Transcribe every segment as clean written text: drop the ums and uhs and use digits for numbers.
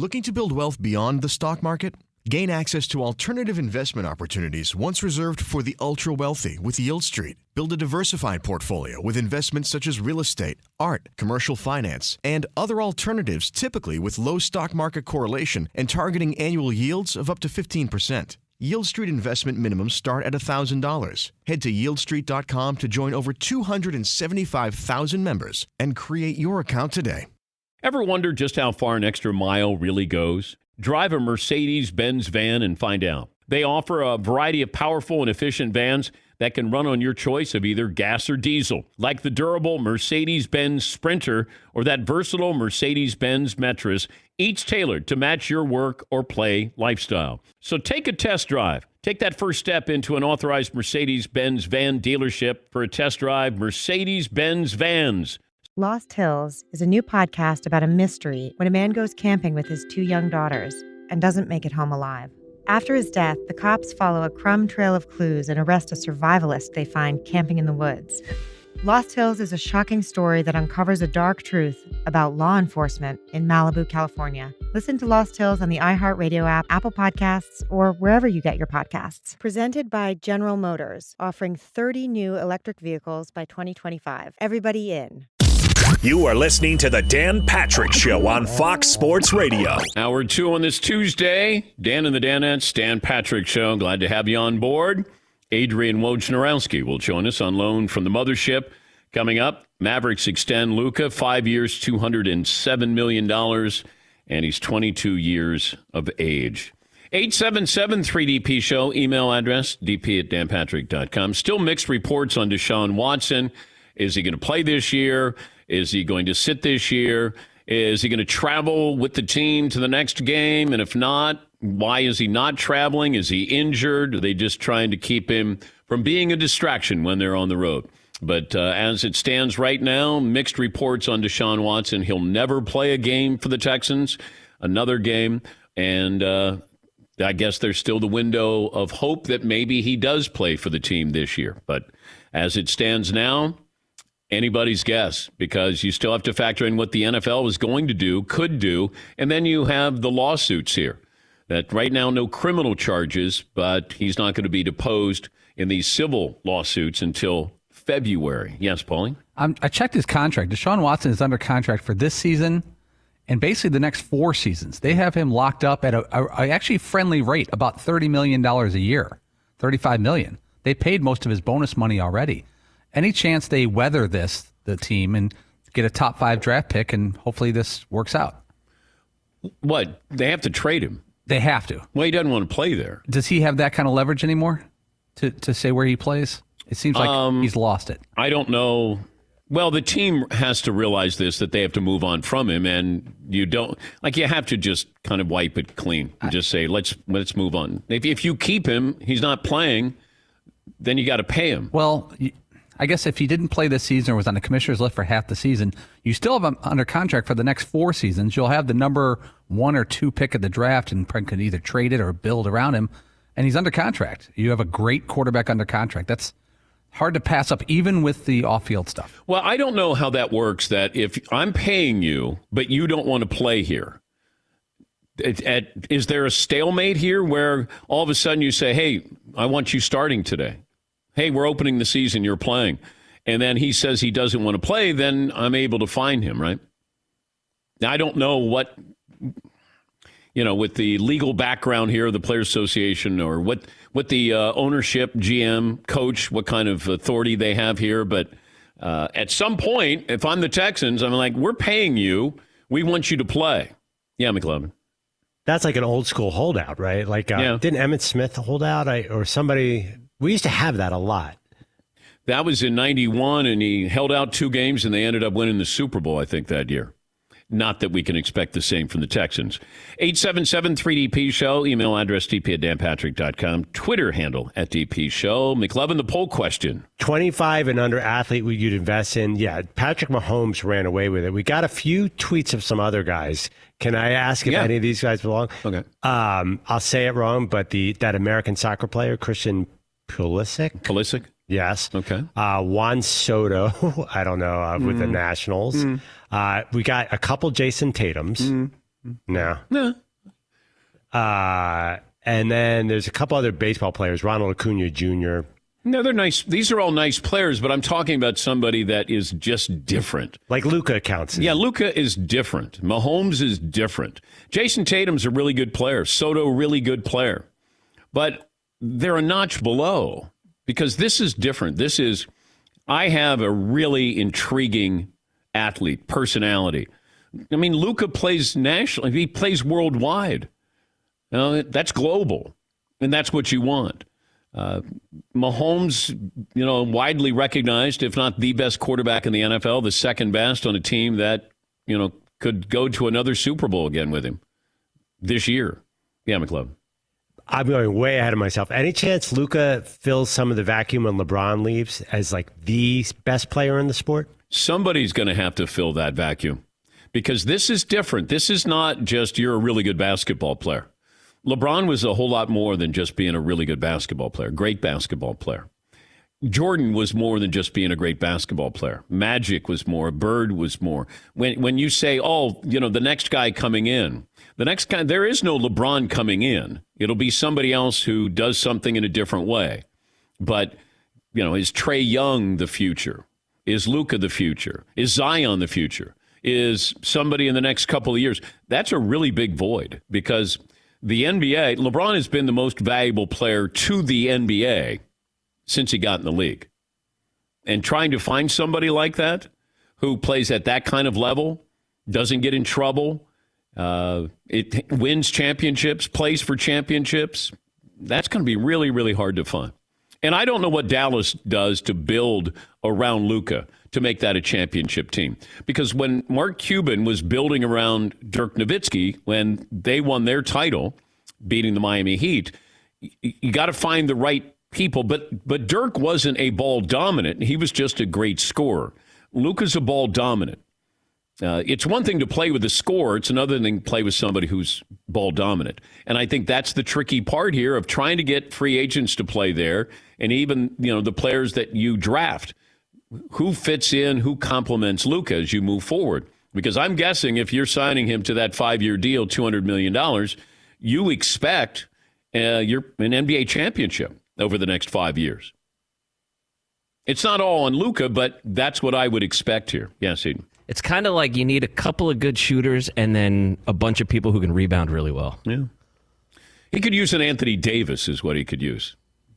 Looking to build wealth beyond the stock market? Gain access to alternative investment opportunities once reserved for the ultra-wealthy with Yield Street. Build a diversified portfolio with investments such as real estate, art, commercial finance, and other alternatives typically with low stock market correlation and targeting annual yields of up to 15%. Yield Street investment minimums start at $1,000. Head to yieldstreet.com to join over 275,000 members and create your account today. Ever wonder just how far an extra mile really goes? Drive a Mercedes-Benz van and find out. They offer a variety of powerful and efficient vans that can run on your choice of either gas or diesel, like the durable Mercedes-Benz Sprinter or that versatile Mercedes-Benz Metris, each tailored to match your work or play lifestyle. So take a test drive. Take that first step into an authorized Mercedes-Benz van dealership for a test drive. Mercedes-Benz Vans. Lost Hills is a new podcast about a mystery when a man goes camping with his 2 young daughters and doesn't make it home alive. After his death, the cops follow a crumb trail of clues and arrest a survivalist they find camping in the woods. Lost Hills is a shocking story that uncovers a dark truth about law enforcement in Malibu, California. Listen to Lost Hills on the iHeartRadio app, Apple Podcasts, or wherever you get your podcasts. Presented by General Motors, offering 30 new electric vehicles by 2025. Everybody in. You are listening to The Dan Patrick Show on Fox Sports Radio. Hour 2 on this Tuesday. Dan and the Danettes, Dan Patrick Show. Glad to have you on board. Adrian Wojnarowski will join us on loan from the mothership. Coming up, Mavericks extend Luka 5 years, $207 million, and he's 22 years of age. 877-3DP Show, email address, dp@danpatrick.com. Still mixed reports on Deshaun Watson. Is he going to play this year? Is he going to sit this year? Is he going to travel with the team to the next game? And if not, why is he not traveling? Is he injured? Are they just trying to keep him from being a distraction when they're on the road? But as it stands right now, mixed reports on Deshaun Watson. He'll never play a game for the Texans, another game. And I guess there's still the window of hope that maybe he does play for the team this year. But as it stands now, anybody's guess, because you still have to factor in what the NFL is going to do, could do, and then you have the lawsuits here. That right now, no criminal charges, but he's not going to be deposed in these civil lawsuits until February. Yes, Pauline? I checked his contract. Deshaun Watson is under contract for this season and basically the next 4 seasons. They have him locked up at a actually friendly rate, about $30 million a year, $35 million. They paid most of his bonus money already. Any chance they weather this, the team, and get a top 5 draft pick, and hopefully this works out? What? They have to trade him. They have to. Well, he doesn't want to play there. Does he have that kind of leverage anymore to say where he plays? It seems like he's lost it. I don't know. Well, the team has to realize this, that they have to move on from him, and you don't, like, you have to just kind of wipe it clean and just say, let's move on. If you keep him, he's not playing, then you got to pay him. Well, I guess if he didn't play this season or was on the commissioner's list for half the season, you still have him under contract for the next 4 seasons. You'll have the number 1 or 2 pick of the draft and can either trade it or build around him. And he's under contract. You have a great quarterback under contract. That's hard to pass up, even with the off-field stuff. Well, I don't know how that works, that if I'm paying you, but you don't want to play here, is there a stalemate here where all of a sudden you say, hey, I want you starting today? Hey, we're opening the season, you're playing. And then he says he doesn't want to play, then I'm able to fine him, right? Now, I don't know what, with the legal background here of the Players Association or what the ownership, GM, coach, what kind of authority they have here. But at some point, if I'm the Texans, I'm like, we're paying you. We want you to play. Yeah, McLovin. That's like an old school holdout, right? Like, didn't Emmitt Smith hold out or somebody? We used to have that a lot. That was in 91, and he held out 2 games, and they ended up winning the Super Bowl, I think, that year. Not that we can expect the same from the Texans. 877-3DP Show, email address dp@danpatrick.com, Twitter handle @DP Show. McLovin, the poll question. 25 and under athlete you'd invest in. Yeah, Patrick Mahomes ran away with it. We got a few tweets of some other guys. Can I ask if any of these guys belong? Okay. I'll say it wrong, but that American soccer player, Christian Pulisic? Yes. Okay. Juan Soto, I don't know, with the Nationals. We got a couple Jason Tatums. No. No. And then there's a couple other baseball players, Ronald Acuna Jr. No, they're nice. These are all nice players, but I'm talking about somebody that is just different. Like Luka counts. Yeah, Luka is different. Mahomes is different. Jason Tatum's a really good player. Soto, really good player. But they're a notch below because this is different. I have a really intriguing athlete, personality. I mean, Luka plays nationally. He plays worldwide. That's global, and that's what you want. Mahomes, widely recognized, if not the best quarterback in the NFL, the second best on a team that, could go to another Super Bowl again with him this year. Yeah, McLovin. I'm going way ahead of myself. Any chance Luka fills some of the vacuum when LeBron leaves as like the best player in the sport? Somebody's going to have to fill that vacuum because this is different. This is not just you're a really good basketball player. LeBron was a whole lot more than just being a really good basketball player, great basketball player. Jordan was more than just being a great basketball player. Magic was more. Bird was more. When you say, the next guy coming in, there is no LeBron coming in. It'll be somebody else who does something in a different way. But, is Trae Young the future? Is Luka the future? Is Zion the future? Is somebody in the next couple of years? That's a really big void because the NBA, LeBron has been the most valuable player to the NBA since he got in the league. And trying to find somebody like that who plays at that kind of level, doesn't get in trouble, it wins championships, plays for championships, that's going to be really, really hard to find. And I don't know what Dallas does to build around Luka to make that a championship team. Because when Mark Cuban was building around Dirk Nowitzki, when they won their title, beating the Miami Heat, you got to find the right people. But Dirk wasn't a ball dominant. He was just a great scorer. Luka's a ball dominant. It's one thing to play with a scorer. It's another thing to play with somebody who's ball dominant. And I think that's the tricky part here of trying to get free agents to play there. And even, the players that you draft, who fits in, who complements Luka as you move forward. Because I'm guessing if you're signing him to that 5-year deal, $200 million, you expect you're an NBA championship over the next 5 years. It's not all on Luka, but that's what I would expect here. Yes, Eden. It's kind of like you need a couple of good shooters and then a bunch of people who can rebound really well. Yeah. He could use an Anthony Davis is what he could use.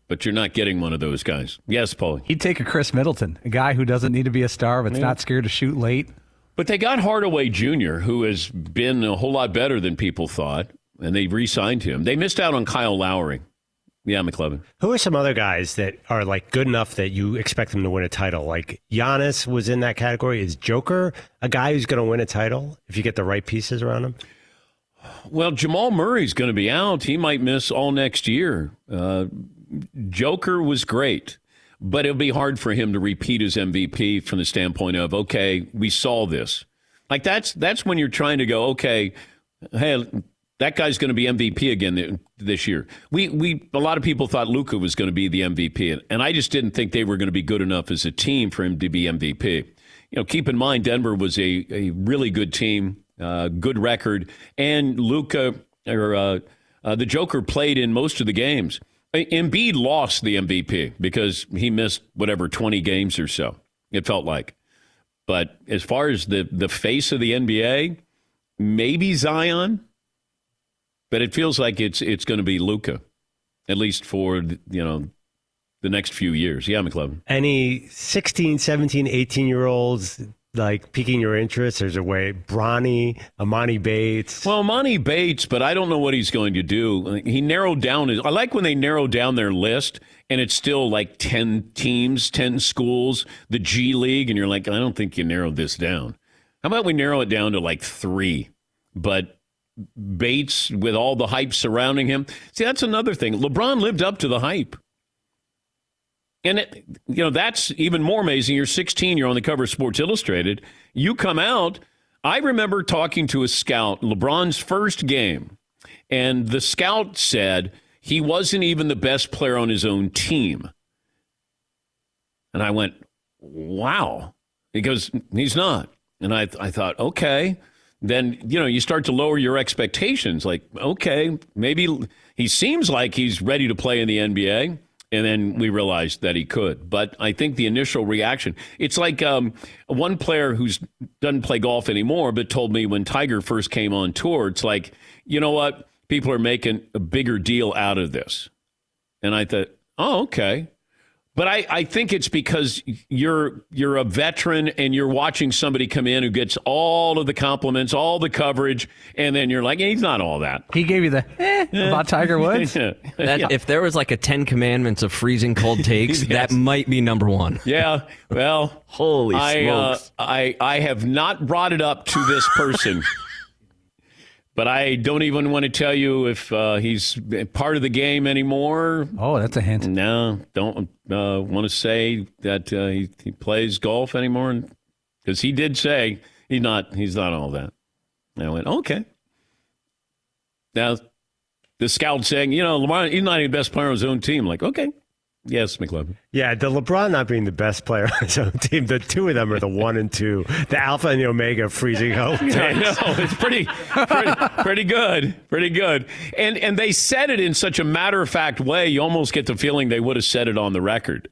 But you're not getting one of those guys. Yes, Paulie. He'd take a Chris Middleton, a guy who doesn't need to be a star, but's not scared to shoot late. But they got Hardaway Jr., who has been a whole lot better than people thought, and they re-signed him. They missed out on Kyle Lowry. Yeah, McLevin. Who are some other guys that are like good enough that you expect them to win a title? Like Giannis was in that category. Is Joker a guy who's going to win a title if you get the right pieces around him? Well, Jamal Murray's going to be out. He might miss all next year. Joker was great, but it'll be hard for him to repeat his MVP from the standpoint of, okay, we saw this. Like that's when you're trying to go, okay, hey, that guy's going to be MVP again this year. A lot of people thought Luka was going to be the MVP, and I just didn't think they were going to be good enough as a team for him to be MVP. Keep in mind, Denver was a really good team, good record, and Luka the Joker played in most of the games. Embiid lost the MVP because he missed 20 games or so, it felt like. But as far as the face of the NBA, maybe Zion, but it feels like it's going to be Luka, at least for the next few years. Yeah, McLevin. Any 16, 17, 18-year-olds like piquing your interest? There's a way. Bronny, Amani Bates. Well, Amani Bates, but I don't know what he's going to do. He narrowed down I like when they narrow down their list and it's still like 10 teams, 10 schools, the G League, and you're like, I don't think you narrowed this down. How about we narrow it down to like 3? But Bates, with all the hype surrounding him, see, that's another thing. LeBron lived up to the hype. And, that's even more amazing. You're 16, you're on the cover of Sports Illustrated. You come out. I remember talking to a scout, LeBron's first game, and the scout said he wasn't even the best player on his own team. And I went, wow. He goes, he's not. And I thought, okay, then, you start to lower your expectations. Like, okay, maybe he seems like he's ready to play in the NBA. And then we realized that he could. But I think the initial reaction, it's like one player who doesn't play golf anymore, but told me when Tiger first came on tour, it's like, you know what? People are making a bigger deal out of this. And I thought, oh, okay. But I think it's because you're a veteran and you're watching somebody come in who gets all of the compliments, all the coverage, and then you're like, he's not all that. He gave you the about Tiger Woods? If there was like a 10 commandments of freezing cold takes, Yes. that might be number one. Yeah, well, Holy smokes. I have not brought it up to this person. But I don't even want to tell you if he's part of the game anymore. Oh, that's a hint. No, don't want to say that he plays golf anymore, because he did say he's not all that. And I went, okay. Now, the scout saying, LeBron, he's not even the best player on his own team. Like, okay. Yes, McLovin. Yeah, the LeBron not being the best player on his own team, the two of them are the 1 and 2, the alpha and the omega of freezing cold takes. I know, it's pretty good, pretty good. And they said it in such a matter-of-fact way, you almost get the feeling they would have said it on the record.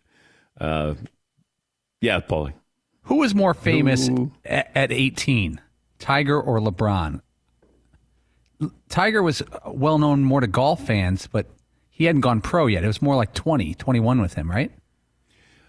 Yeah, Paulie. Who was more famous at 18, Tiger or LeBron? Tiger was well known more to golf fans, but he hadn't gone pro yet. It was more like 21 with him, right?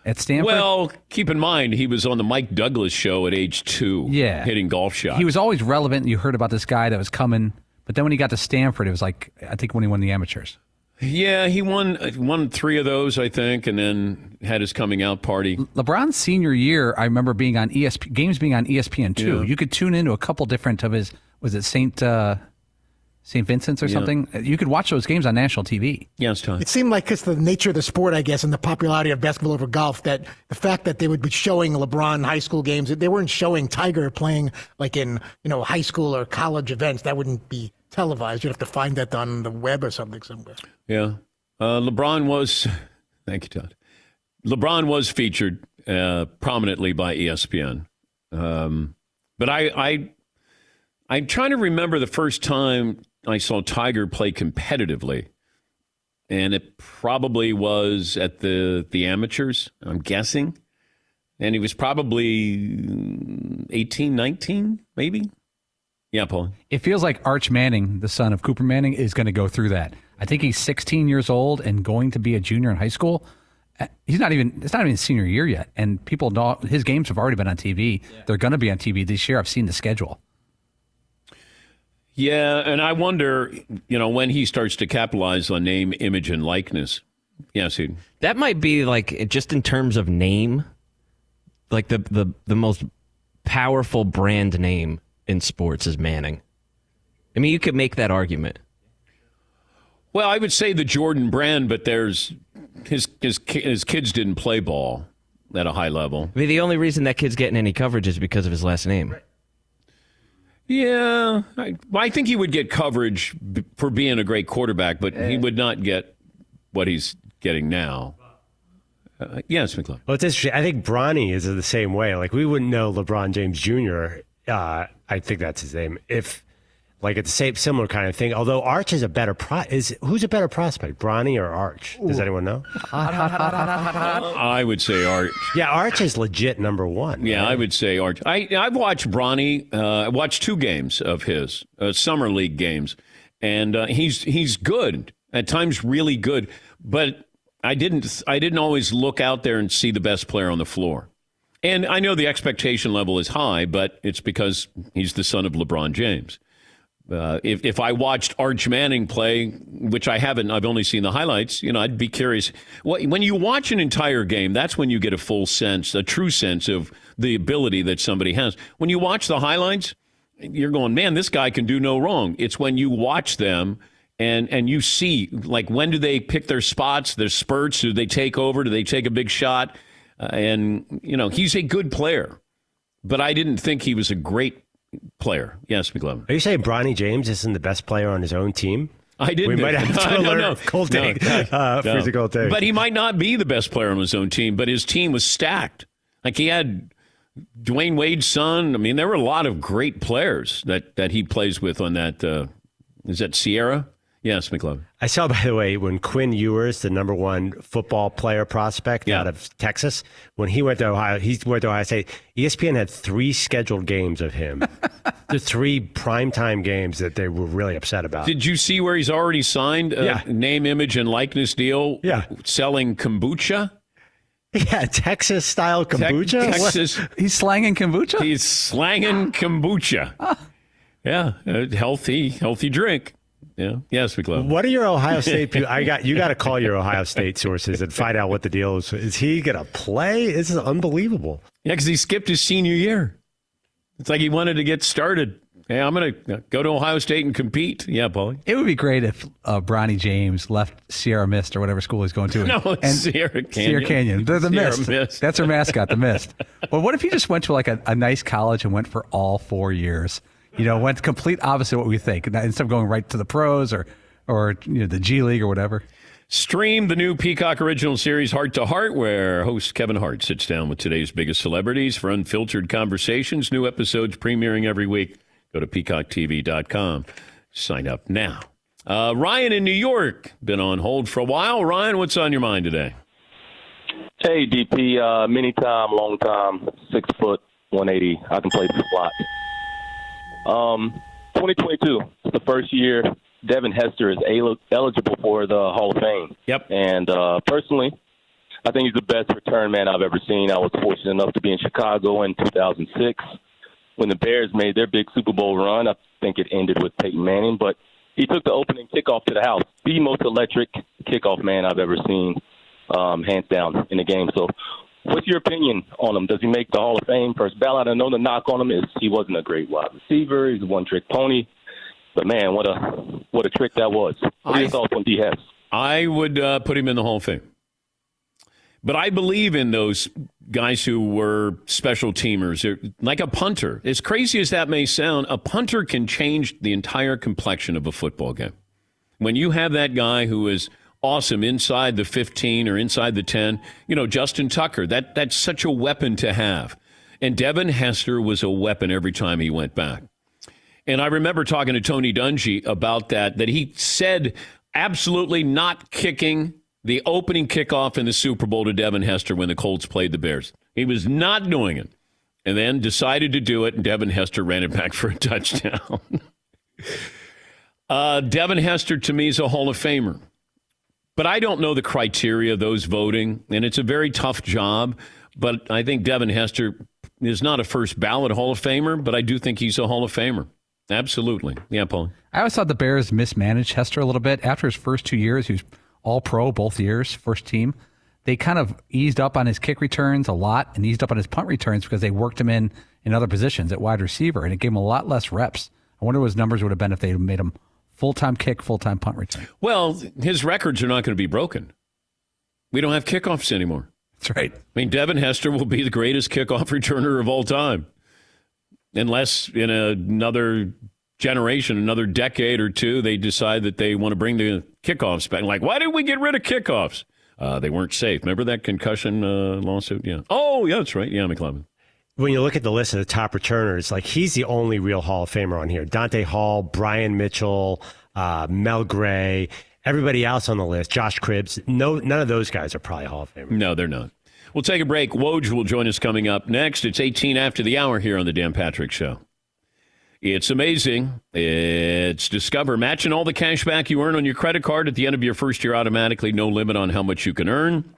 At Stanford? Well, keep in mind, he was on the Mike Douglas show at age 2, hitting golf shots. He was always relevant. You heard about this guy that was coming. But then when he got to Stanford, it was like, I think when he won the amateurs. Yeah, he won 3 of those, I think, and then had his coming out party. LeBron's senior year, I remember being on games being on ESPN2. Yeah. You could tune into a couple different of his, was it St. Vincent's or something? You could watch those games on national TV. Yeah, it's time. It seemed like it's the nature of the sport, I guess, and the popularity of basketball over golf, that the fact that they would be showing LeBron high school games, they weren't showing Tiger playing like in, high school or college events. That wouldn't be televised. You'd have to find that on the web or something somewhere. Yeah. LeBron was, thank you, Todd. LeBron was featured prominently by ESPN. But I'm trying to remember the first time I saw Tiger play competitively, and it probably was at the amateurs, I'm guessing. And he was probably 18, 19, maybe? Yeah, Paul. It feels like Arch Manning, the son of Cooper Manning, is going to go through that. I think he's 16 years old and going to be a junior in high school. It's not even his senior year yet. And people know his games have already been on TV. Yeah. They're going to be on TV this year. I've seen the schedule. Yeah, and I wonder, when he starts to capitalize on name, image, and likeness. Yes, that might be like, just in terms of name, like the most powerful brand name in sports is Manning. I mean, you could make that argument. Well, I would say the Jordan brand, but there's his kids didn't play ball at a high level. I mean, the only reason that kid's getting any coverage is because of his last name. Right. Yeah, I think he would get coverage for being a great quarterback, but he would not get what he's getting now. Yes, McClellan. Well, it's interesting. I think Bronny is the same way. Like, we wouldn't know LeBron James Jr. I think that's his name. If, like, it's the same similar kind of thing. Although Arch is a better who's a better prospect, Bronny or Arch? Does anyone know? I would say Arch. Yeah, Arch is legit number one. Yeah, right? I would say Arch. I've watched Bronny. I watched 2 games of his summer league games, and he's good at times, really good. But I didn't always look out there and see the best player on the floor. And I know the expectation level is high, but it's because he's the son of LeBron James. If I watched Arch Manning play, which I haven't, I've only seen the highlights, I'd be curious. When you watch an entire game, that's when you get a true sense of the ability that somebody has. When you watch the highlights, you're going, man, this guy can do no wrong. It's when you watch them and you see, like, when do they pick their spots, their spurts? Do they take over? Do they take a big shot? He's a good player, but I didn't think he was a great player. Yes, McLovin. Are you saying Bronny James isn't the best player on his own team? I didn't. We might have to alert cold take. Freeze a cold take. But he might not be the best player on his own team, but his team was stacked. Like, he had Dwayne Wade's son. I mean, there were a lot of great players that he plays with on that. Is that Sierra? Yes, McLovin. I saw, by the way, when Quinn Ewers, the number one football player prospect out of Texas, when he went to Ohio State, ESPN had 3 scheduled games of him. The 3 primetime games that they were really upset about. Did you see where he's already signed a name, image, and likeness deal selling kombucha? Yeah, Texas-style kombucha? Texas. He's slanging kombucha? He's slanging kombucha. Yeah, a healthy drink. Yeah. Yes, McLovin. What are your Ohio State people? You got to call your Ohio State sources and find out what the deal is. Is he going to play? This is unbelievable. Yeah, because he skipped his senior year. It's like he wanted to get started. Hey, I'm going to go to Ohio State and compete. Yeah, Paulie. It would be great if Bronny James left Sierra Mist or whatever school he's going to. No, Sierra Canyon. Sierra Canyon. They're the Sierra Mist. That's her mascot, the Mist. But what if he just went to like a nice college and went for all 4 years? Went complete opposite of what we think. Instead of going right to the pros or the G League or whatever. Stream the new Peacock original series Heart to Heart, where host Kevin Hart sits down with today's biggest celebrities for unfiltered conversations. New episodes premiering every week. Go to peacocktv.com. Sign up now. Ryan in New York, been on hold for a while. Ryan, what's on your mind today? Hey, DP, many time, long time, 6 foot, 180. I can play the slot. 2022 is the first year Devin Hester is eligible for the Hall of Fame. Yep. And personally, I think he's the best return man I've ever seen. I was fortunate enough to be in Chicago in 2006 when the Bears made their big Super Bowl run. I think it ended with Peyton Manning, but he took the opening kickoff to the house. The most electric kickoff man I've ever seen, hands down, in the game. So what's your opinion on him? Does he make the Hall of Fame first ballot? I know the knock on him is he wasn't a great wide receiver. He's a one-trick pony. But, man, what a trick that was. What are your thoughts on D-Hess? I would put him in the Hall of Fame. But I believe in those guys who were special teamers, like a punter. As crazy as that may sound, a punter can change the entire complexion of a football game. When you have that guy who is awesome inside the 15 or inside the 10, Justin Tucker, that's such a weapon to have. And Devin Hester was a weapon every time he went back. And I remember talking to Tony Dungy about that he said absolutely not kicking the opening kickoff in the Super Bowl to Devin Hester when the Colts played the Bears. He was not doing it. And then decided to do it, and Devin Hester ran it back for a touchdown. Devin Hester, to me, is a Hall of Famer. But I don't know the criteria of those voting, and it's a very tough job. But I think Devin Hester is not a first ballot Hall of Famer, but I do think he's a Hall of Famer. Absolutely. Yeah, Paul. I always thought the Bears mismanaged Hester a little bit. After his first 2 years, he was all-pro both years, first team. They kind of eased up on his kick returns a lot and eased up on his punt returns because they worked him in other positions at wide receiver, and it gave him a lot less reps. I wonder what his numbers would have been if they made him full-time kick, full-time punt return. Well, his records are not going to be broken. We don't have kickoffs anymore. That's right. I mean, Devin Hester will be the greatest kickoff returner of all time. Unless in another generation, another decade or two, they decide that they want to bring the kickoffs back. Like, why did we get rid of kickoffs? They weren't safe. Remember that concussion lawsuit? Yeah. Oh, yeah, that's right. Yeah, McLovin. When you look at the list of the top returners, like he's the only real Hall of Famer on here. Dante Hall, Brian Mitchell, Mel Gray, everybody else on the list, Josh Cribbs. None of those guys are probably Hall of Famers. No, they're not. We'll take a break. Woj will join us coming up next. It's 18 after the hour here on the Dan Patrick Show. It's amazing. It's Discover. Matching all the cash back you earn on your credit card at the end of your first year automatically. No limit on how much you can earn.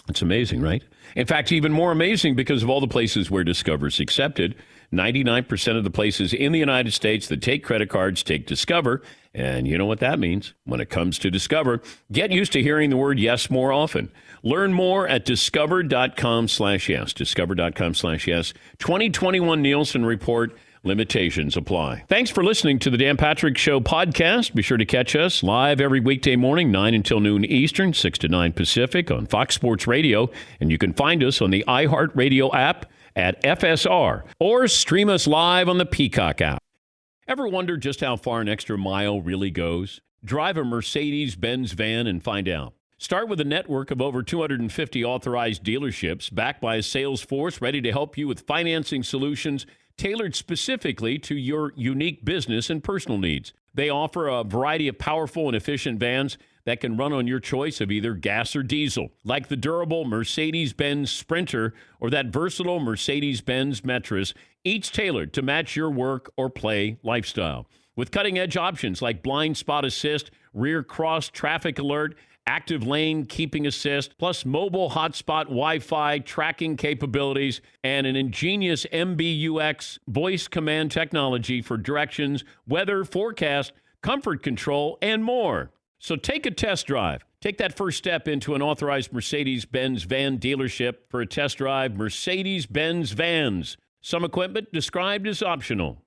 It's amazing, right? In fact, even more amazing because of all the places where Discover's accepted. 99% of the places in the United States that take credit cards take Discover. And you know what that means. When it comes to Discover, get used to hearing the word yes more often. Learn more at discover.com/yes. Discover.com/yes. 2021 Nielsen Report. Limitations apply. Thanks for listening to the Dan Patrick Show podcast. Be sure to catch us live every weekday morning, 9 until noon Eastern, 6 to 9 Pacific on Fox Sports Radio. And you can find us on the iHeartRadio app at FSR or stream us live on the Peacock app. Ever wonder just how far an extra mile really goes? Drive a Mercedes-Benz van and find out. Start with a network of over 250 authorized dealerships backed by a sales force ready to help you with financing solutions tailored specifically to your unique business and personal needs. They offer a variety of powerful and efficient vans that can run on your choice of either gas or diesel, like the durable Mercedes-Benz Sprinter or that versatile Mercedes-Benz Metris, each tailored to match your work or play lifestyle. With cutting-edge options like blind spot assist, rear cross traffic alert, active lane keeping assist, plus mobile hotspot Wi-Fi tracking capabilities, and an ingenious MBUX voice command technology for directions, weather, forecast, comfort control, and more. So take a test drive. Take that first step into an authorized Mercedes-Benz van dealership for a test drive. Mercedes-Benz Vans. Some equipment described as optional.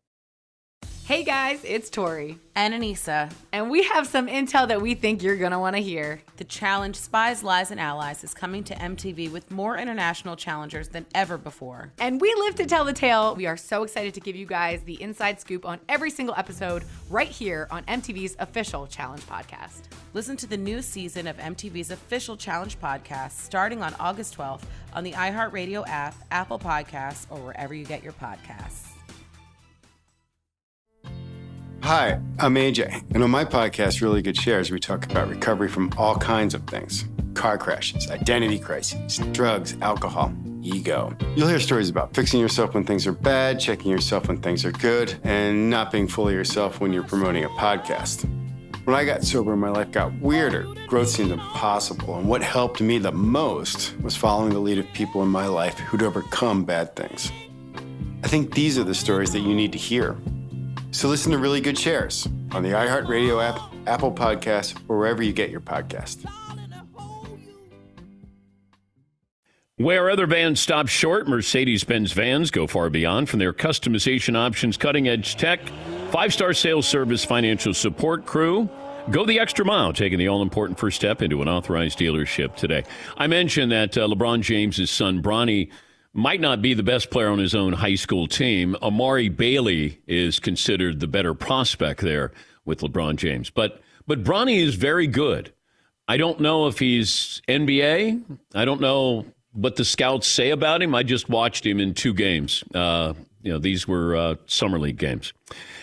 Hey guys, it's Tori. And Anissa. And we have some intel that we think you're going to want to hear. The challenge Spies, Lies, and Allies is coming to MTV with more international challengers than ever before. And we live to tell the tale. We are so excited to give you guys the inside scoop on every single episode right here on MTV's official Challenge podcast. Listen to the new season of MTV's official Challenge podcast starting on August 12th on the iHeartRadio app, Apple Podcasts, or wherever you get your podcasts. Hi, I'm AJ, and on my podcast, Really Good Shares, we talk about recovery from all kinds of things. Car crashes, identity crises, drugs, alcohol, ego. You'll hear stories about fixing yourself when things are bad, checking yourself when things are good, and not being fully yourself when you're promoting a podcast. When I got sober, my life got weirder. Growth seemed impossible, and what helped me the most was following the lead of people in my life who'd overcome bad things. I think these are the stories that you need to hear. So listen to Really Good Shares on the iHeartRadio app, Apple Podcasts, or wherever you get your podcast. Where other vans stop short, Mercedes-Benz vans go far beyond. From their customization options, cutting-edge tech, 5-star sales service, financial support crew, go the extra mile, taking the all-important first step into an authorized dealership today. I mentioned that LeBron James' son, Bronny, might not be the best player on his own high school team. Amari Bailey is considered the better prospect there with LeBron James. But Bronny is very good. I don't know if he's NBA. I don't know what the scouts say about him. I just watched him in 2 games. These were summer league games.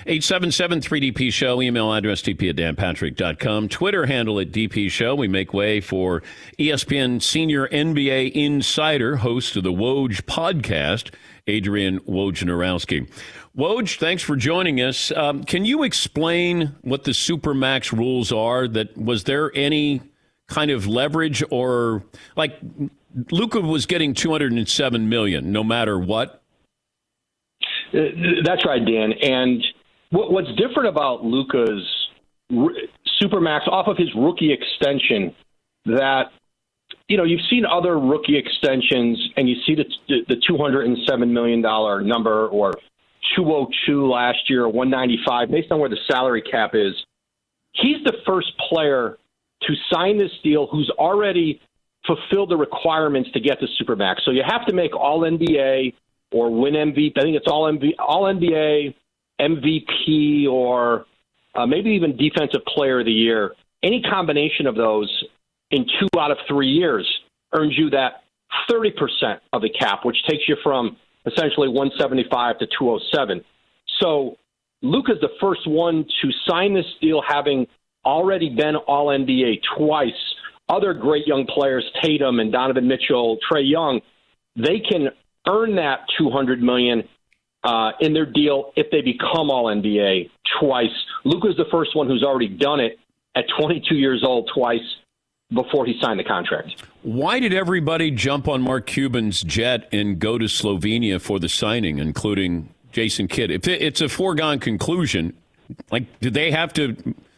877-3DP Show, email address dp@danpatrick.com, Twitter handle at DP Show. We make way for ESPN senior NBA insider, host of the Woj podcast, Adrian Wojnarowski. Woj, thanks for joining us. Can you explain what the Supermax rules are? Was there any kind of leverage, or like Luka was getting $207 million no matter what? That's right, Dan. And what's different about Luka's Supermax off of his rookie extension that, you've seen other rookie extensions and you see the $207 million number or 202 last year or 195 based on where the salary cap is. He's the first player to sign this deal who's already fulfilled the requirements to get the Supermax. So you have to make all NBA or win MVP. I think it's all NBA, MVP, or maybe even Defensive Player of the Year. Any combination of those in 2 out of 3 years earns you that 30% of the cap, which takes you from essentially 175 to 207. So Luka's the first one to sign this deal, having already been all NBA twice. Other great young players, Tatum and Donovan Mitchell, Trae Young, they can earn that $200 million in their deal if they become all NBA twice. Luka's the first one who's already done it at 22 years old twice before he signed the contract. Why did everybody jump on Mark Cuban's jet and go to Slovenia for the signing, including Jason Kidd? If it's a foregone conclusion, did they have to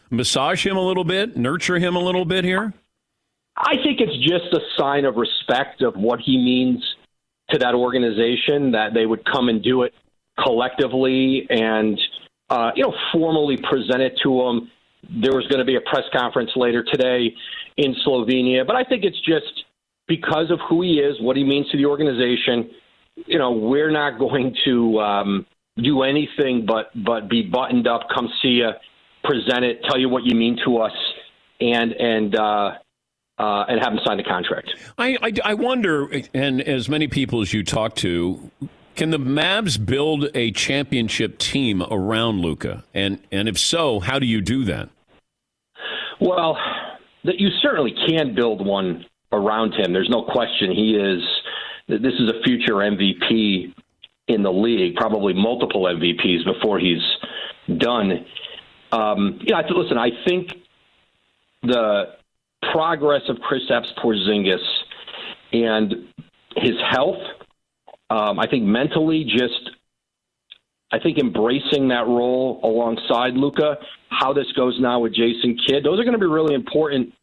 massage him a little bit, nurture him a little bit here? I think it's just a sign of respect of what he means to that organization, that they would come and do it collectively and, formally present it to him. There was going to be a press conference later today in Slovenia, but I think it's just because of who he is, what he means to the organization. We're not going to do anything but be buttoned up, come see you, present it, tell you what you mean to us, and and have him sign the contract. I wonder, and as many people as you talk to, can the Mavs build a championship team around Luka? And if so, how do you do that? Well, you certainly can build one around him. There's no question this is a future MVP in the league, probably multiple MVPs before he's done. Listen, I think the progress of Kristaps Porzingis and his health, I think mentally embracing that role alongside Luka, how this goes now with Jason Kidd, those are going to be really important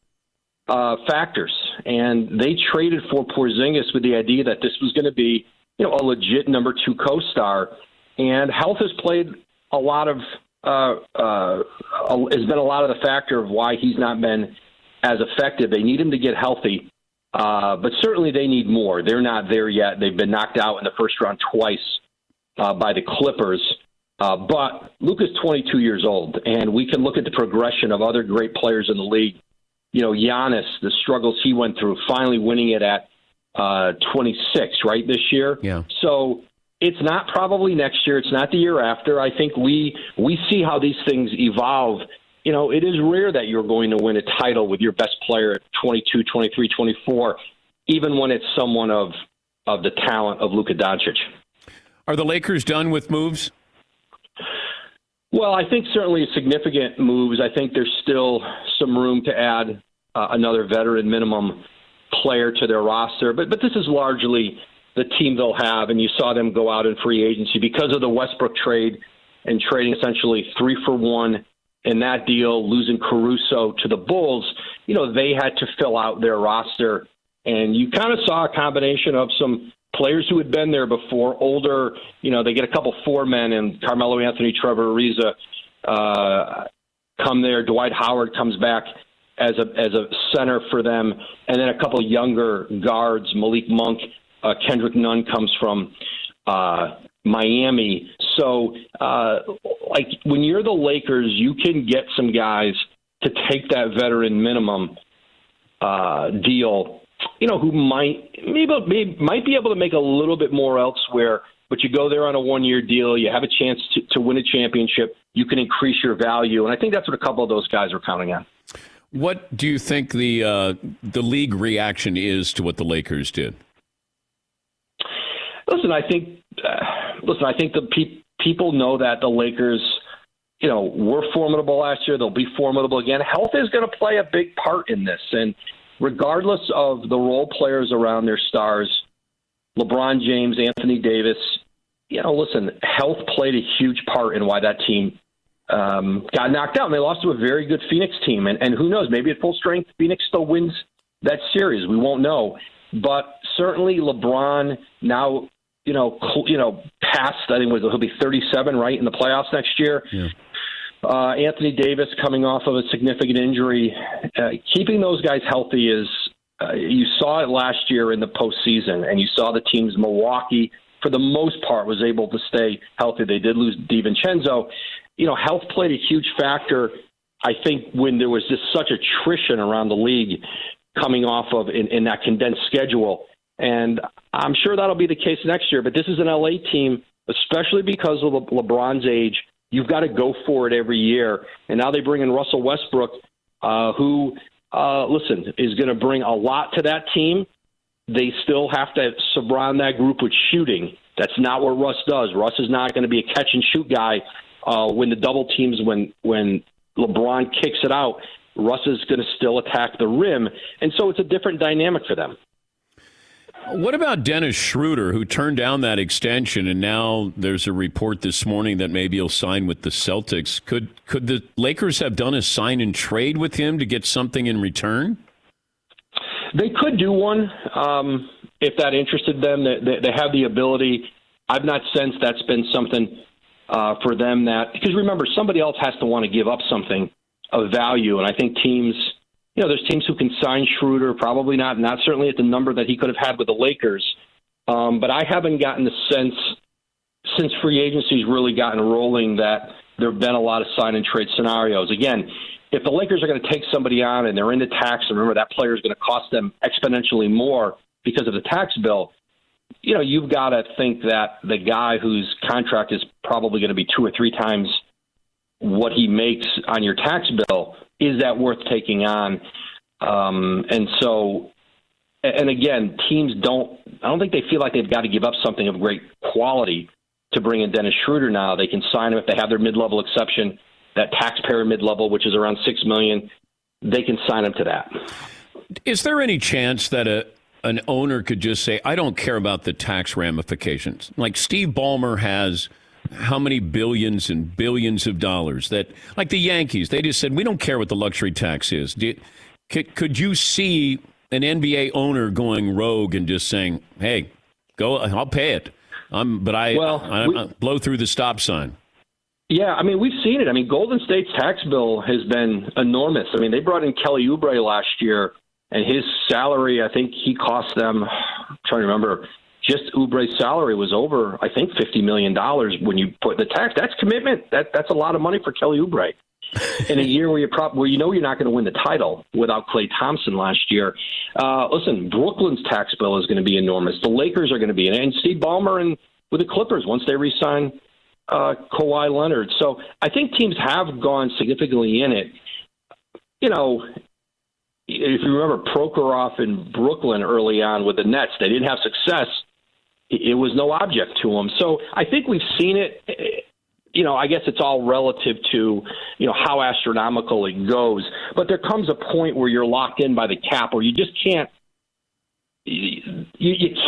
factors. And they traded for Porzingis with the idea that this was going to be, a legit number 2 co-star. And health has played a lot of has been a lot of the factor of why he's not been as effective. They need him to get healthy, but certainly they need more. They're not there yet. They've been knocked out in the first round twice by the Clippers. But Luka's 22 years old, and we can look at the progression of other great players in the league. Giannis, the struggles he went through, finally winning it at 26, right, this year. Yeah. So it's not probably next year. It's not the year after. I think we see how these things evolve. It is rare that you're going to win a title with your best player at 22, 23, 24, even when it's someone of the talent of Luka Doncic. Are the Lakers done with moves? Well, I think certainly significant moves. I think there's still some room to add another veteran minimum player to their roster. But this is largely the team they'll have, and you saw them go out in free agency because of the Westbrook trade and trading essentially 3-for-1 in that deal, losing Caruso to the Bulls. They had to fill out their roster, and you kind of saw a combination of some players who had been there before, older, they get a couple four-men, and Carmelo Anthony, Trevor Ariza come there. Dwight Howard comes back as a center for them, and then a couple younger guards, Malik Monk, Kendrick Nunn comes from Miami. So, when you're the Lakers, you can get some guys to take that veteran minimum deal, who might be able to make a little bit more elsewhere, but you go there on a one-year deal, you have a chance to win a championship, you can increase your value, and I think that's what a couple of those guys are counting on. What do you think the league reaction is to what the Lakers did? Listen, I think the people know that the Lakers, were formidable last year. They'll be formidable again. Health is going to play a big part in this, and regardless of the role players around their stars, LeBron James, Anthony Davis, health played a huge part in why that team got knocked out. And they lost to a very good Phoenix team. And who knows, maybe at full strength, Phoenix still wins that series. We won't know. But certainly LeBron now, past, I think he'll be 37, right, in the playoffs next year. Yeah. Anthony Davis coming off of a significant injury. Keeping those guys healthy is, you saw it last year in the postseason, and you saw the teams, Milwaukee, for the most part, was able to stay healthy. They did lose DiVincenzo. Health played a huge factor, I think, when there was just such attrition around the league coming off of in that condensed schedule. And I'm sure that'll be the case next year. But this is an LA team, especially because of LeBron's age. You've got to go for it every year. And now they bring in Russell Westbrook, who is going to bring a lot to that team. They still have to surround that group with shooting. That's not what Russ does. Russ is not going to be a catch-and-shoot guy when the double teams, when LeBron kicks it out. Russ is going to still attack the rim. And so it's a different dynamic for them. What about Dennis Schroeder, who turned down that extension, and now there's a report this morning that maybe he'll sign with the Celtics? Could the Lakers have done a sign and trade with him to get something in return? They could do one if that interested them. They have the ability. I've not sensed that's been something for them because remember, somebody else has to want to give up something of value, and I think teams. There's teams who can sign Schroeder, probably not certainly at the number that he could have had with the Lakers. But I haven't gotten the sense since free agency's really gotten rolling that there have been a lot of sign and trade scenarios. Again, if the Lakers are going to take somebody on and they're in the tax, and remember that player is going to cost them exponentially more because of the tax bill, you've got to think that the guy whose contract is probably going to be 2 or 3 times what he makes on your tax bill, is that worth taking on? And again, teams I don't think they feel like they've got to give up something of great quality to bring in Dennis Schroeder now. They can sign him if they have their mid-level exception, that taxpayer mid-level, which is around $6 million. They can sign him to that. Is there any chance that an owner could just say, I don't care about the tax ramifications? Like Steve Ballmer has how many billions and billions of dollars that, like the Yankees, they just said, we don't care what the luxury tax is. Could you see an NBA owner going rogue and just saying, hey, go, I'll pay it. But I blow through the stop sign. Yeah, I mean, we've seen it. I mean, Golden State's tax bill has been enormous. I mean, they brought in Kelly Oubre last year, and his salary, I think he cost them, I'm trying to remember, just Oubre's salary was over, I think, $50 million when you put the tax. That's commitment. That's a lot of money for Kelly Oubre. In a year where you're not going to win the title without Klay Thompson last year. Listen, Brooklyn's tax bill is going to be enormous. The Lakers are going to be in it. And Steve Ballmer and with the Clippers once they re-sign Kawhi Leonard. So I think teams have gone significantly in it. If you remember Prokhorov in Brooklyn early on with the Nets, they didn't have success. It was no object to them. So I think we've seen it. I guess it's all relative to, how astronomical it goes. But there comes a point where you're locked in by the cap, where you just can't. You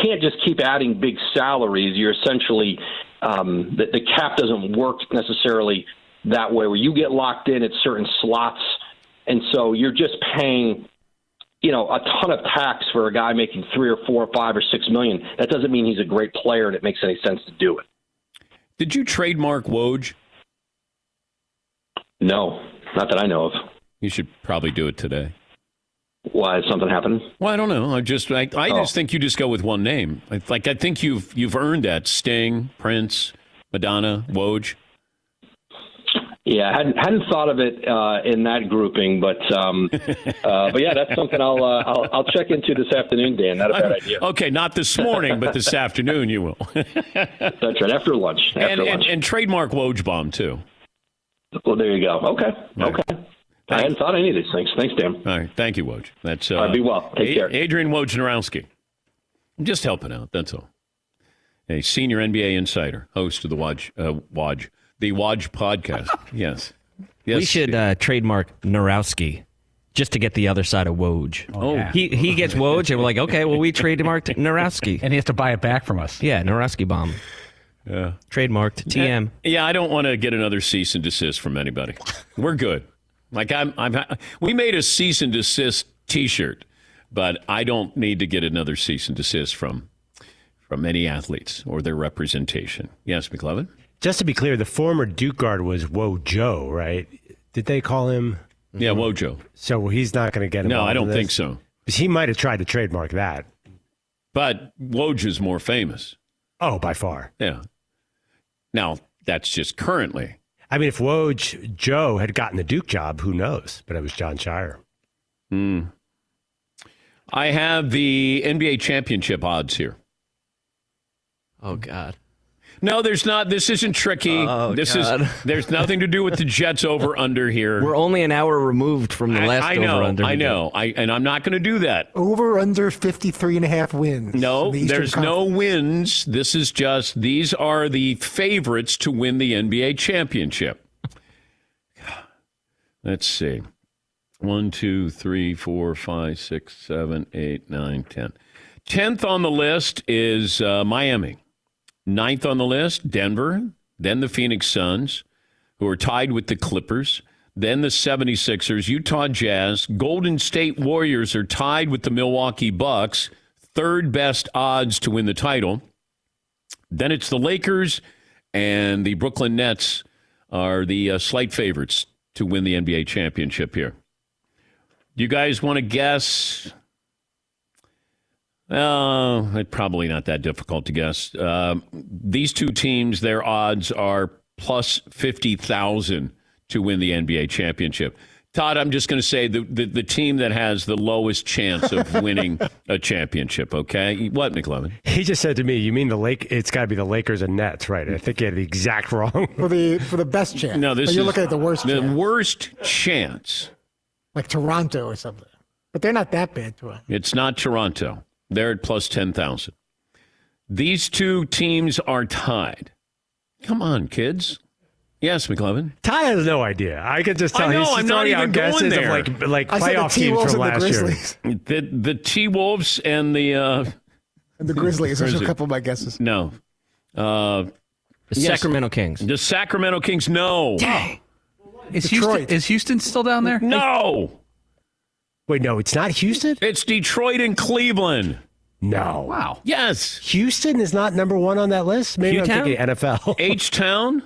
can't just keep adding big salaries. You're essentially the cap doesn't work necessarily that way, where you get locked in at certain slots, and so you're just paying, a ton of tax for a guy making $3 or $4 or $5 or $6 million. That doesn't mean he's a great player and it makes any sense to do it. Did you trademark Woj? No, not that I know of. You should probably do it today. Why? Is something happening? Well, I don't know. I just think you just go with one name. I think you've earned that. Sting, Prince, Madonna, Woj. Yeah, I hadn't thought of it in that grouping, but yeah, that's something I'll check into this afternoon, Dan. Not a bad idea. Okay, not this morning, but this afternoon you will. That's right, after lunch. And trademark Woj bomb too. Well, there you go. Okay, right. Okay. I hadn't thought of any of these things. Thanks, Dan. All right, thank you, Woj. That's be well. Take care. Adrian Wojnarowski. I'm just helping out. That's all. A senior NBA insider, host of the Woj podcast. Yes. We should trademark Narowski just to get the other side of Woj. Oh, yeah. He gets Woj, and we're like, okay, well, we trademarked Narowski. And he has to buy it back from us. Yeah, Narowski bomb. Yeah. Trademarked. TM. Yeah, I don't want to get another cease and desist from anybody. We're good. Like we made a cease and desist T-shirt, but I don't need to get another cease and desist from any athletes or their representation. Yes, McLevin? Just to be clear, the former Duke guard was Wojo, right? Did they call him? Yeah, Wojo. So he's not going to get involved. No, I don't in think this? so. He might have tried to trademark that. But Woj more famous. Oh, by far. Yeah. Now, that's just currently. I mean, if Woj Joe had gotten the Duke job, who knows? But it was John Shire. I have the NBA championship odds here. Oh, God. No, there's not. This isn't tricky. Oh, God. There's nothing to do with the Jets over-under here. We're only an hour removed from the last over-under. I know. And I'm not going to do that. Over under 53.5 wins. No, there's no wins. This is just, these are the favorites to win the NBA championship. Let's see. 1, 2, 3, 4, 5, 6, 7, 8, 9, 10. 10th on the list is Miami. 9th on the list, Denver, then the Phoenix Suns, who are tied with the Clippers, then the 76ers, Utah Jazz, Golden State Warriors are tied with the Milwaukee Bucks, third best odds to win the title. Then it's the Lakers, and the Brooklyn Nets are the slight favorites to win the NBA championship here. Do you guys want to guess? It's probably not that difficult to guess. These two teams, their odds are plus 50,000 to win the NBA championship. Todd, I'm just going to say the team that has the lowest chance of winning a championship, okay? What, McLevin? He just said to me, you mean it's got to be the Lakers and Nets, right? I think he had the exact wrong. For the best chance. No, you're looking at the worst the chance. worst chance. Like Toronto or something. But they're not that bad, Toronto. It's not Toronto. They're at plus 10,000. These two teams are tied. Come on, kids. Yes, McLevin. Ty has no idea. I could just tell I know, he's I'm not throwing even out going guesses there. of like playoff teams from last year. The T-Wolves and the... and the Grizzlies. Those are a couple of my guesses. No. The Sacramento Kings. The Sacramento Kings, no. Dang. Is Houston still down there? No. Wait, no, it's not Houston? It's Detroit and Cleveland. No. Wow. Yes. Houston is not number one on that list? Maybe Hugh-town? I'm thinking NFL. H-Town?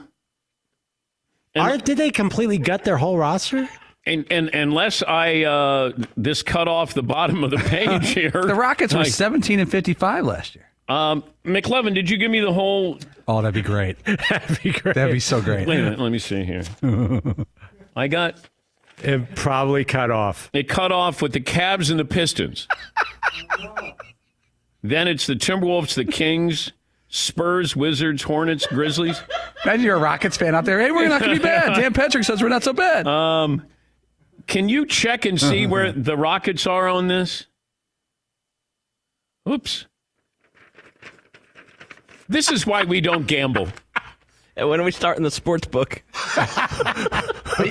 Did they completely gut their whole roster? And unless I this cut off the bottom of the page here. The Rockets were 17-55 last year. McLevin, did you give me the whole... Oh, that'd be great. That'd be great. That'd be so great. Wait a minute, let me see here. I got... It probably cut off. It cut off with the Cavs and the Pistons. Then it's the Timberwolves, the Kings, Spurs, Wizards, Hornets, Grizzlies. Imagine you're a Rockets fan out there. Hey, we're not going to be bad. Dan Patrick says we're not so bad. Can you check and see where the Rockets are on this? Oops. This is why we don't gamble. And when are we starting the sports book?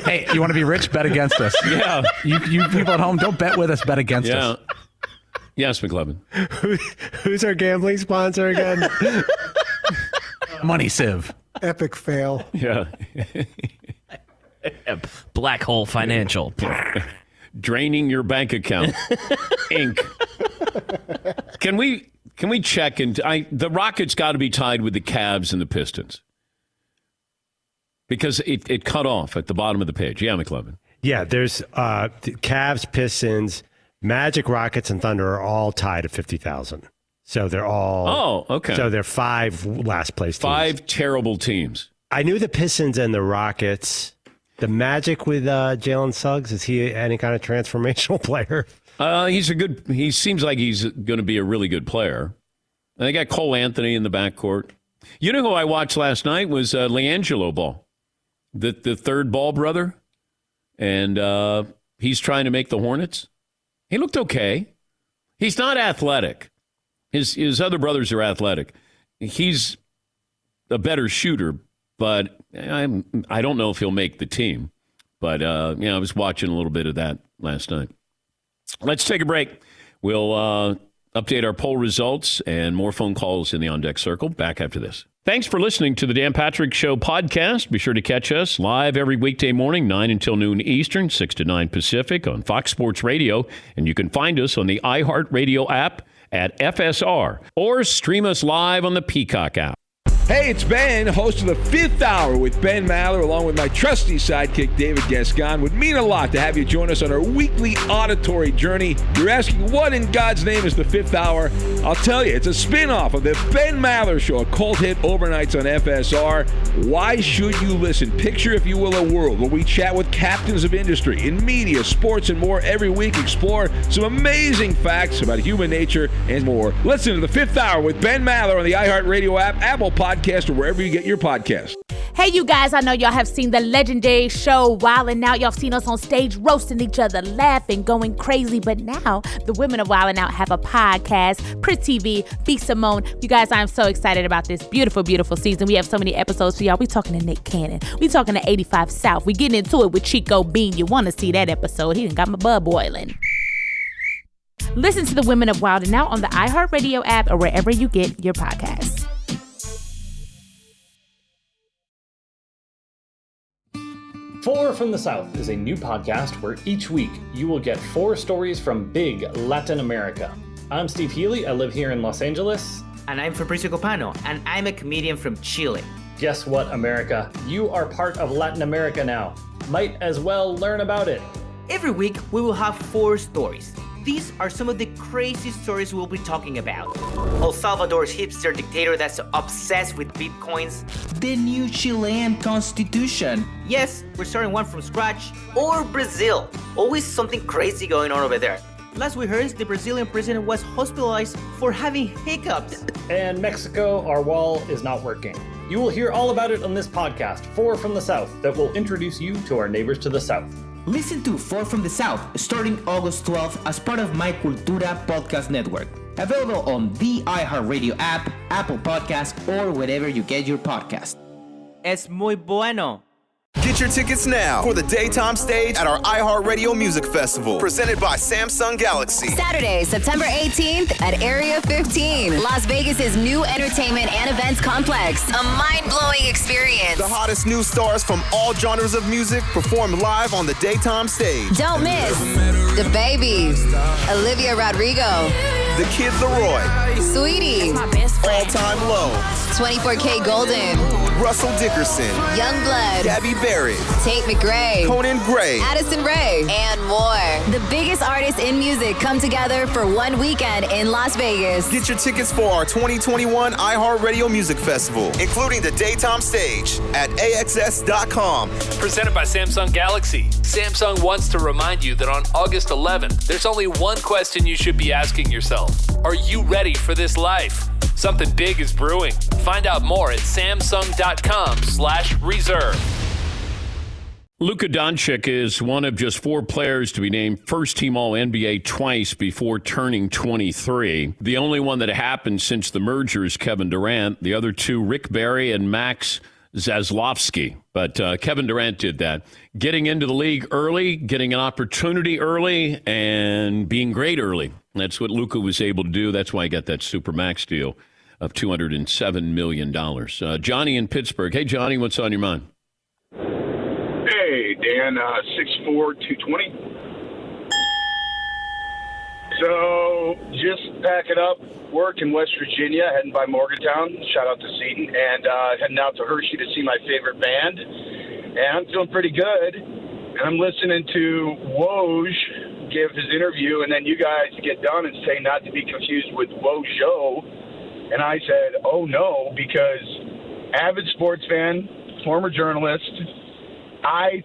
Hey, you want to be rich? Bet against us. Yeah. You people at home, don't bet with us. Bet against us. Yes, McLevin. Who's our gambling sponsor again? Money Sieve. Epic fail. Yeah. Black Hole Financial. Draining your bank account. Inc. Can we check? And the Rockets got to be tied with the Cavs and the Pistons. Because it cut off at the bottom of the page. Yeah, McLevin. Yeah, there's the Cavs, Pistons, Magic, Rockets, and Thunder are all tied at 50,000. So they're all... Oh, okay. So they're 5 last place teams. 5 terrible teams. I knew the Pistons and the Rockets. The Magic with Jalen Suggs, is he any kind of transformational player? He seems like he's going to be a really good player. And they got Cole Anthony in the backcourt. You know who I watched last night was LiAngelo Ball. The third Ball brother, and he's trying to make the Hornets. He looked okay. He's not athletic. His other brothers are athletic. He's a better shooter, but I don't know if he'll make the team. But I was watching a little bit of that last night. Let's take a break. We'll update our poll results and more phone calls in the On Deck Circle. Back after this. Thanks for listening to the Dan Patrick Show podcast. Be sure to catch us live every weekday morning, 9 until noon Eastern, 6 to 9 Pacific on Fox Sports Radio. And you can find us on the iHeartRadio app at FSR or stream us live on the Peacock app. Hey, it's Ben, host of the 5th Hour with Ben Maller, along with my trusty sidekick, David Gascon. Would mean a lot to have you join us on our weekly auditory journey. You're asking, what in God's name is the 5th Hour? I'll tell you, it's a spin-off of the Ben Maller Show, a cult hit overnights on FSR. Why should you listen? Picture, if you will, a world where we chat with captains of industry in media, sports, and more every week. Explore some amazing facts about human nature and more. Listen to the 5th Hour with Ben Maller on the iHeartRadio app, Apple Podcast, or wherever you get your podcast. Hey, you guys, I know y'all have seen the legendary show Wildin' Out. Y'all have seen us on stage roasting each other, laughing, going crazy. But now the women of Wildin' Out have a podcast, Pretty TV, B. Simone. You guys, I am so excited about this beautiful, beautiful season. We have so many episodes for y'all. We talking to Nick Cannon. We talking to 85 South. We getting into it with Chico Bean. You want to see that episode. He done got my blood boiling. Listen to the Women of Wildin' Out on the iHeartRadio app or wherever you get your podcasts. Four from the South is a new podcast where each week you will get 4 stories from big Latin America. I'm Steve Healy. I live here in Los Angeles. And I'm Fabricio Copano, and I'm a comedian from Chile. Guess what, America? You are part of Latin America now. Might as well learn about it. Every week, we will have 4 stories. These are some of the crazy stories we'll be talking about. El Salvador's hipster dictator that's obsessed with bitcoins. The new Chilean constitution. Yes, we're starting one from scratch. Or Brazil. Always something crazy going on over there. Last we heard, the Brazilian president was hospitalized for having hiccups. And Mexico, our wall is not working. You will hear all about it on this podcast, 4 from the South, that will introduce you to our neighbors to the south. Listen to 4 from the South starting August 12th as part of My Cultura podcast network. Available on the iHeartRadio app, Apple Podcasts, or wherever you get your podcast. Es muy bueno. Get your tickets now for the daytime stage at our iHeartRadio Music Festival, presented by Samsung Galaxy. Saturday, September 18th at Area 15, Las Vegas's new entertainment and events complex. A mind-blowing experience. The hottest new stars from all genres of music perform live on the daytime stage. Don't miss The Babies, Olivia Rodrigo, The Kid Leroy, Sweetie, All Time Low, 24K Golden, Russell Dickerson, Youngblood, Gabby Barrett, Tate McRae, Conan Gray, Addison Rae, and more. The biggest artists in music come together for one weekend in Las Vegas. Get your tickets for our 2021 iHeartRadio Music Festival, including the daytime stage at AXS.com. Presented by Samsung Galaxy. Samsung wants to remind you that on August 11th, there's only one question you should be asking yourself. Are you ready for this life? Something big is brewing. Find out more at Samsung.com/reserve. Luka Doncic is one of just 4 players to be named first-team All-NBA twice before turning 23. The only one that happened since the merger is Kevin Durant. The other 2, Rick Barry and Max Zaslavsky. But Kevin Durant did that. Getting into the league early, getting an opportunity early, and being great early. That's what Luka was able to do. That's why he got that Supermax deal of $207 million. Johnny in Pittsburgh. Hey, Johnny, what's on your mind? Hey, Dan, 6'4", 220. So, just packing up work in West Virginia, heading by Morgantown. Shout out to Seton. And heading out to Hershey to see my favorite band. And I'm feeling pretty good. And I'm listening to Woj give his interview, and then you guys get done and say not to be confused with Wojo. And I said, oh, no, because avid sports fan, former journalist,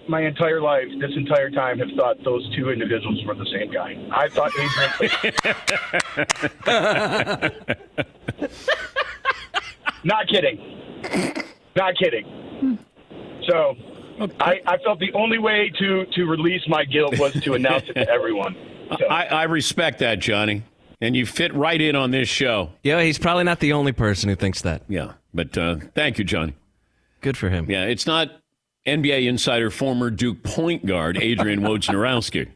my entire life, this entire time, have thought those 2 individuals were the same guy. I thought Adrian Not kidding. Not kidding. So I felt the only way to release my guilt was to announce it to everyone. So. I respect that, Johnny. And you fit right in on this show. Yeah, he's probably not the only person who thinks that. Yeah, but thank you, Johnny. Good for him. Yeah, it's not NBA insider, former Duke point guard Adrian Wojnarowski.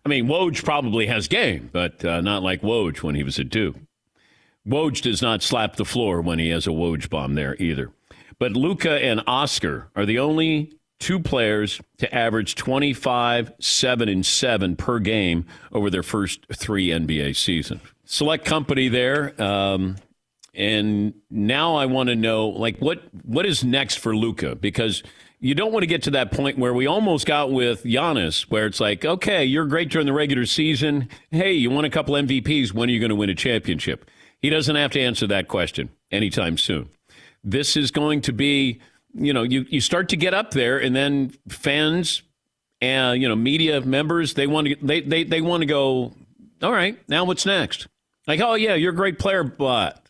I mean, Woj probably has game, but not like Woj when he was at Duke. Woj does not slap the floor when he has a Woj bomb there either. But Luka and Oscar are the only 2 players to average 25, 7, and 7 per game over their first 3 NBA seasons. Select company there. And now I want to know, like, what is next for Luka? Because you don't want to get to that point where we almost got with Giannis, where it's like, okay, you're great during the regular season. Hey, you won a couple MVPs. When are you going to win a championship? He doesn't have to answer that question anytime soon. This is going to be, you start to get up there, and then fans and, media members, they want to they want to go, all right, now what's next? Like, oh, yeah, you're a great player, but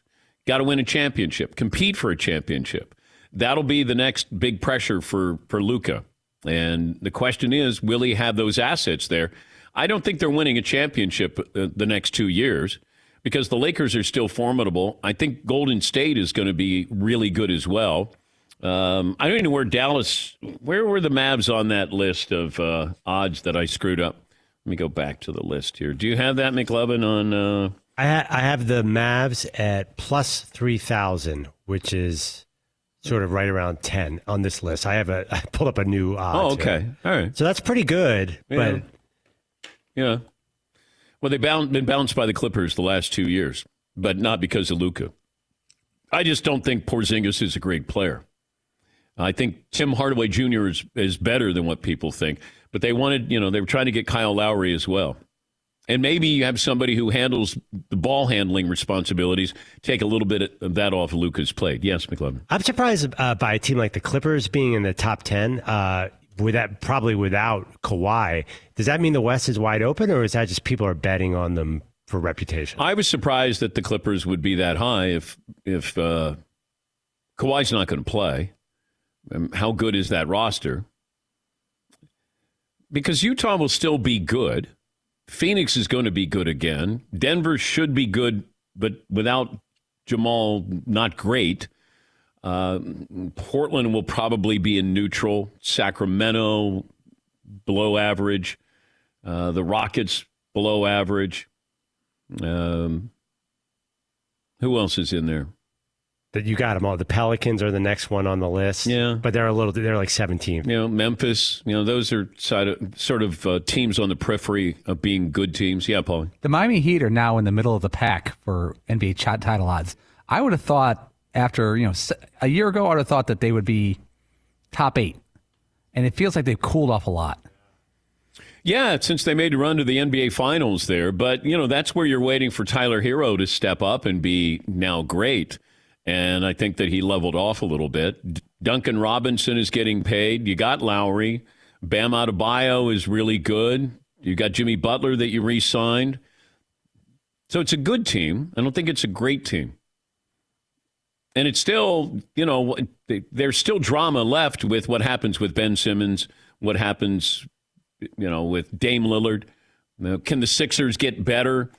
got to win a championship, compete for a championship. That'll be the next big pressure for Luka. And the question is, will he have those assets there? I don't think they're winning a championship the next 2 years because the Lakers are still formidable. I think Golden State is going to be really good as well. I don't even know where where were the Mavs on that list of odds that I screwed up? Let me go back to the list here. Do you have that, McLovin, on? I have the Mavs at plus 3,000, which is sort of right around 10 on this list. I pulled up a new odds. Oh, okay. Here. All right. So that's pretty good. Yeah. But yeah. Well, they've been bounced by the Clippers the last 2 years, but not because of Luka. I just don't think Porzingis is a great player. I think Tim Hardaway Jr. is better than what people think. But they wanted, they were trying to get Kyle Lowry as well. And maybe you have somebody who handles the ball handling responsibilities, take a little bit of that off Luka's plate. Yes, McLovin. I'm surprised by a team like the Clippers being in the top 10, probably without Kawhi. Does that mean the West is wide open, or is that just people are betting on them for reputation? I was surprised that the Clippers would be that high if Kawhi's not going to play. How good is that roster? Because Utah will still be good. Phoenix is going to be good again. Denver should be good, but without Jamal, not great. Portland will probably be in neutral. Sacramento, below average. The Rockets, below average. Who else is in there? That you got them all. The Pelicans are the next one on the list. Yeah. But they're like 17th. Memphis, those are sort of teams on the periphery of being good teams. Yeah, Paulie. The Miami Heat are now in the middle of the pack for NBA title odds. I would have thought after, a year ago, I would have thought that they would be top 8. And it feels like they've cooled off a lot. Yeah, since they made a run to the NBA Finals there. But, that's where you're waiting for Tyler Hero to step up and be now great. And I think that he leveled off a little bit. Duncan Robinson is getting paid. You got Lowry. Bam Adebayo is really good. You got Jimmy Butler that you re-signed. So it's a good team. I don't think it's a great team. And it's still, there's still drama left with what happens with Ben Simmons, what happens, with Dame Lillard. Can the Sixers get better?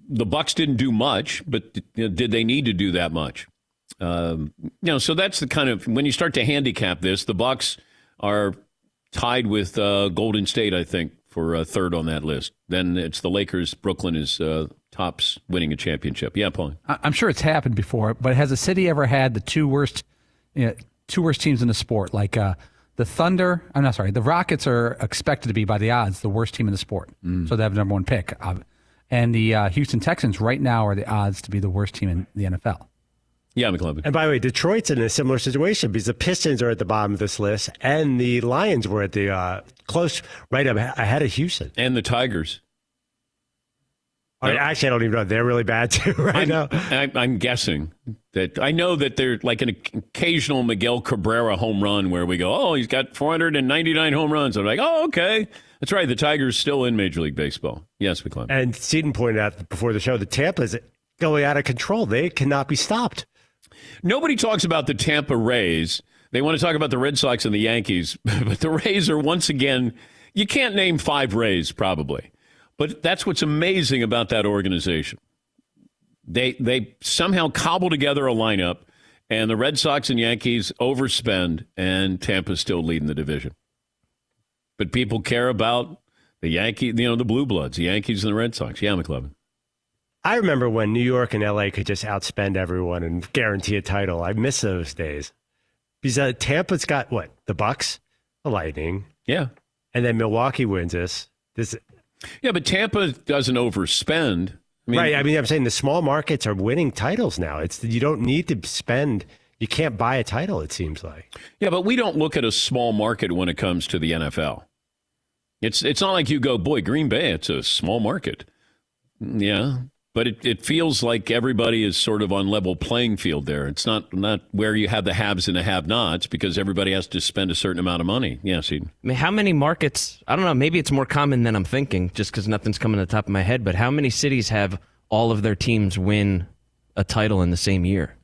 The Bucks didn't do much, but did they need to do that much? So that's the kind of, when you start to handicap this, the Bucks are tied with Golden State, I think, for third on that list. Then it's the Lakers. Brooklyn is tops winning a championship. Yeah, Paul. I'm sure it's happened before, but has a city ever had the two worst teams in the sport? Like the Thunder, the Rockets are expected to be, by the odds, the worst team in the sport. So they have the number one pick. And the Houston Texans right now are the odds to be the worst team in the NFL. Yeah, McLovin. And by the way, Detroit's in a similar situation because the Pistons are at the bottom of this list, and the Lions were at the close right up ahead of Houston. And the Tigers. Actually, I don't even know. They're really bad too now. I'm guessing that I know that they're like an occasional Miguel Cabrera home run where we go, oh, he's got 499 home runs. I'm like, oh, okay. That's right. The Tigers still in Major League Baseball. Yes, McClellan. And Seton pointed out before the show that Tampa's going out of control. They cannot be stopped. Nobody talks about the Tampa Rays. They want to talk about the Red Sox and the Yankees, but the Rays are once again, you can't name 5 Rays probably. But that's what's amazing about that organization. They somehow cobble together a lineup, and the Red Sox and Yankees overspend, and Tampa's still leading the division. But people care about the Yankees, the Blue Bloods, the Yankees and the Red Sox. Yeah, McLovin. I remember when New York and LA could just outspend everyone and guarantee a title. I miss those days. Because Tampa's got what? The Bucks, the Lightning. Yeah. And then Milwaukee wins this. Yeah, but Tampa doesn't overspend. Right. I'm saying the small markets are winning titles now. You don't need to spend. You can't buy a title, it seems like. Yeah, but we don't look at a small market when it comes to the NFL. It's not like you go, boy, Green Bay, it's a small market. Yeah, but it feels like everybody is sort of on level playing field there. It's not where you have the haves and the have-nots because everybody has to spend a certain amount of money. Yes, Eden. I mean, how many markets, I don't know, maybe it's more common than I'm thinking just because nothing's coming to the top of my head, but how many cities have all of their teams win a title in the same year?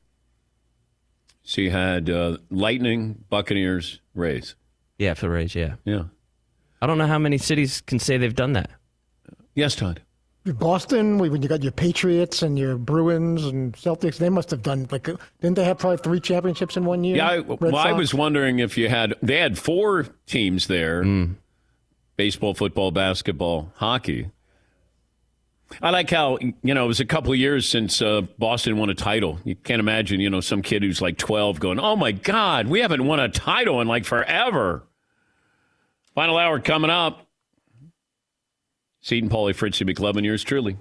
So you had Lightning, Buccaneers, Rays. Yeah, for the Rays, yeah. Yeah. I don't know how many cities can say they've done that. Yes, Todd. Boston, when you got your Patriots and your Bruins and Celtics, they must have done, didn't they have probably 3 championships in one year? Yeah, I was wondering if they had 4 teams there, baseball, football, basketball, hockey. I like how, it was a couple of years since Boston won a title. You can't imagine, some kid who's like 12 going, oh, my God, we haven't won a title in forever. Final hour coming up. Seton, Paulie, Fritzy, McLovin, yours truly.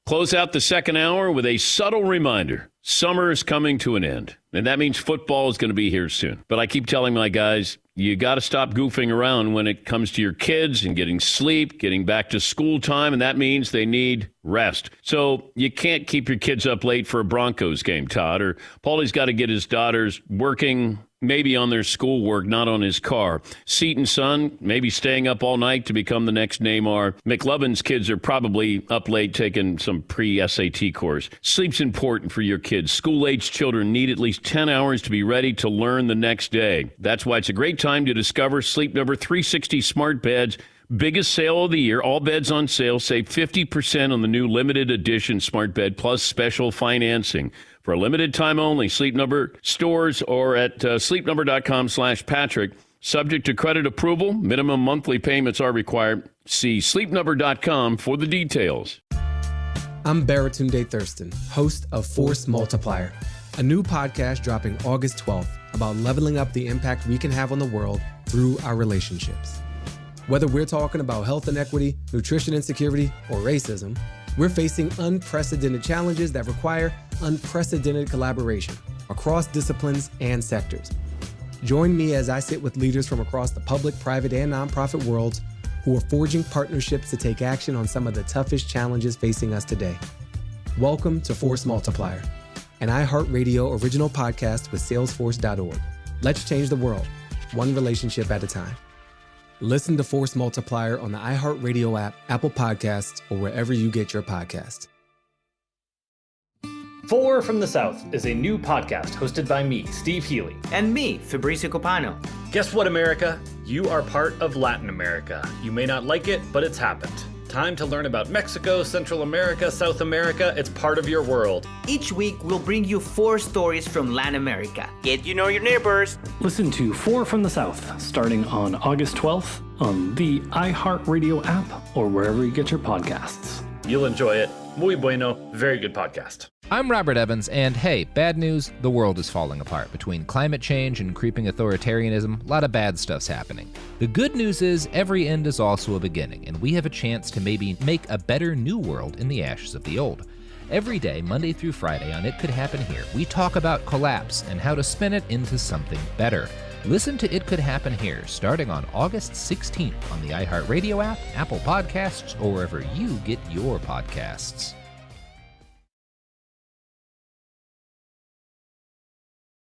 Close out the second hour with a subtle reminder. Summer is coming to an end, and that means football is going to be here soon. But I keep telling my guys, you got to stop goofing around when it comes to your kids and getting sleep, getting back to school time, and that means they need rest. So you can't keep your kids up late for a Broncos game, Todd, or Paulie's got to get his daughters working maybe on their schoolwork, not on his car. Seton son, maybe staying up all night to become the next Neymar. McLovin's kids are probably up late taking some pre-SAT course. Sleep's important for your kids. School-aged children need at least 10 hours to be ready to learn the next day. That's why it's a great time to discover Sleep Number 360 smart beds. Biggest sale of the year. All beds on sale. Save 50% on the new limited edition smart bed plus special financing. For a limited time only, Sleep Number stores or at sleepnumber.com/Patrick. Subject to credit approval, minimum monthly payments are required. See sleepnumber.com for the details. I'm Baratunde Thurston, host of Force Multiplier, a new podcast dropping August 12th about leveling up the impact we can have on the world through our relationships. Whether we're talking about health inequity, nutrition insecurity, or racism, we're facing unprecedented challenges that require unprecedented collaboration across disciplines and sectors. Join me as I sit with leaders from across the public, private, and nonprofit worlds who are forging partnerships to take action on some of the toughest challenges facing us today. Welcome to Force Multiplier, an iHeartRadio original podcast with Salesforce.org. Let's change the world, one relationship at a time. Listen to Force Multiplier on the iHeartRadio app, Apple Podcasts, or wherever you get your podcasts. 4 from the South is a new podcast hosted by me, Steve Healy. And me, Fabrizio Copano. Guess what, America? You are part of Latin America. You may not like it, but it's happened. Time to learn about Mexico, Central America, South America. It's part of your world. Each week, we'll bring you 4 stories from Latin America. Get to know your neighbors. Listen to 4 from the South, starting on August 12th on the iHeartRadio app or wherever you get your podcasts. You'll enjoy it. Muy bueno. Very good podcast. I'm Robert Evans, and hey, bad news, the world is falling apart. Between climate change and creeping authoritarianism, a lot of bad stuff's happening. The good news is every end is also a beginning, and we have a chance to maybe make a better new world in the ashes of the old. Every day, Monday through Friday on It Could Happen Here, we talk about collapse and how to spin it into something better. Listen to It Could Happen Here, starting on August 16th on the iHeartRadio app, Apple Podcasts, or wherever you get your podcasts.